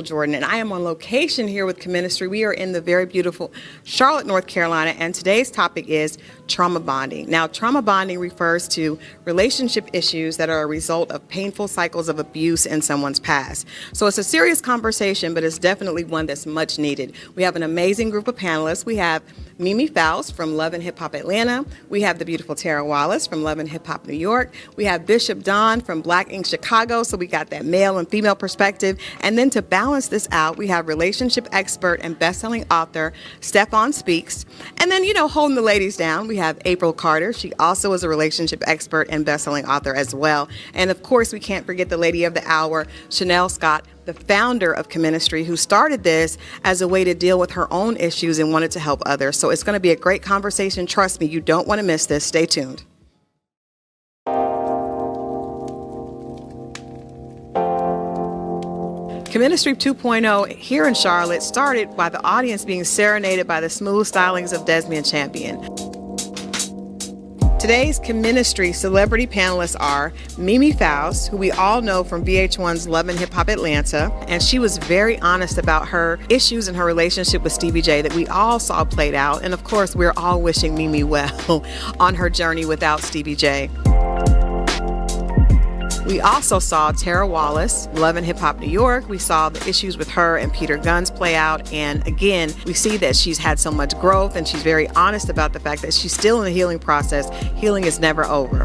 Jordan, and I am on location here with CheMinistry. We are in the very beautiful Charlotte, North Carolina, and today's topic is trauma bonding. Now, trauma bonding refers to relationship issues that are a result of painful cycles of abuse in someone's past. So it's a serious conversation, but it's definitely one that's much needed. We have an amazing group of panelists. We have Mimi Faust from Love and Hip Hop Atlanta. We have the beautiful Tara Wallace from Love and Hip Hop New York. We have Bishop Don from Black Ink Chicago, so we got that male and female perspective. And then to balance this out, we have relationship expert and best-selling author Stephon Speaks. And then, holding the ladies down, we have April Carter. She also is a relationship expert and best-selling author as well. And of course, we can't forget the lady of the hour, Chanel Scott, the founder of CheMinistry, who started this as a way to deal with her own issues and wanted to help others. So it's going to be a great conversation. Trust me, you don't want to miss this. Stay tuned. CheMinistry 2.0 here in Charlotte started by the audience being serenaded by the smooth stylings of Desmond Champion. Today's CheMinistry celebrity panelists are Mimi Faust, who we all know from VH1's Love and Hip Hop Atlanta, and she was very honest about her issues in her relationship with Stevie J that we all saw played out, and of course we're all wishing Mimi well on her journey without Stevie J. We also saw Tara Wallace, Love and Hip Hop New York. We saw the issues with her and Peter Guns play out. And again, we see that she's had so much growth and she's very honest about the fact that she's still in the healing process. Healing is never over.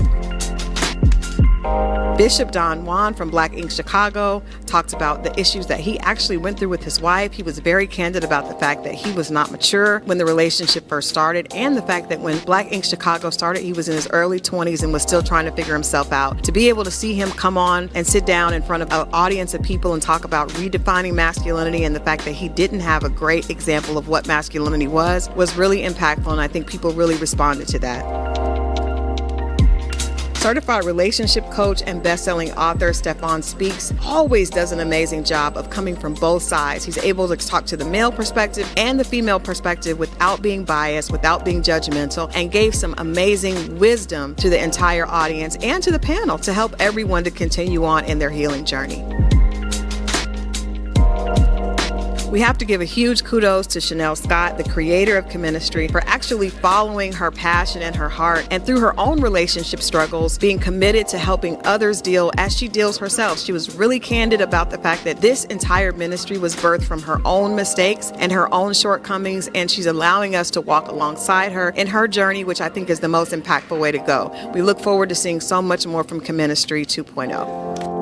Bishop Don Juan from Black Ink Chicago talked about the issues that he actually went through with his wife. He was very candid about the fact that he was not mature when the relationship first started, and the fact that when Black Ink Chicago started, he was in his early 20s and was still trying to figure himself out. To be able to see him come on and sit down in front of an audience of people and talk about redefining masculinity and the fact that he didn't have a great example of what masculinity was really impactful, and I think people really responded to that. Certified relationship coach and best-selling author Stephon Speaks always does an amazing job of coming from both sides. He's able to talk to the male perspective and the female perspective without being biased, without being judgmental, and gave some amazing wisdom to the entire audience and to the panel to help everyone to continue on in their healing journey. We have to give a huge kudos to Chanel Scott, the creator of CheMinistry, for actually following her passion and her heart, and through her own relationship struggles, being committed to helping others deal as she deals herself. She was really candid about the fact that this entire ministry was birthed from her own mistakes and her own shortcomings, and she's allowing us to walk alongside her in her journey, which I think is the most impactful way to go. We look forward to seeing so much more from CheMinistry 2.0.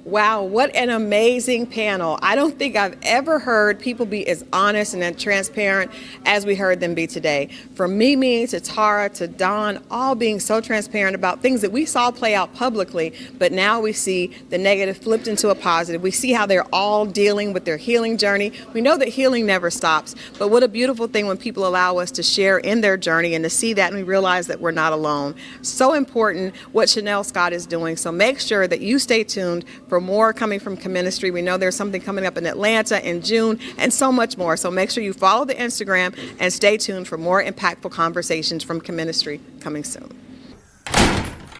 Wow, what an amazing panel. I don't think I've ever heard people be as honest and as transparent as we heard them be today. From Mimi to Tara to Don, all being so transparent about things that we saw play out publicly, but now we see the negative flipped into a positive. We see how they're all dealing with their healing journey. We know that healing never stops, but what a beautiful thing when people allow us to share in their journey and to see that and we realize that we're not alone. So important what Chanel Scott is doing. So make sure that you stay tuned for more coming from CheMinistry. We know there's something coming up in Atlanta in June and so much more. So make sure you follow the Instagram and stay tuned for more impactful conversations from CheMinistry coming soon.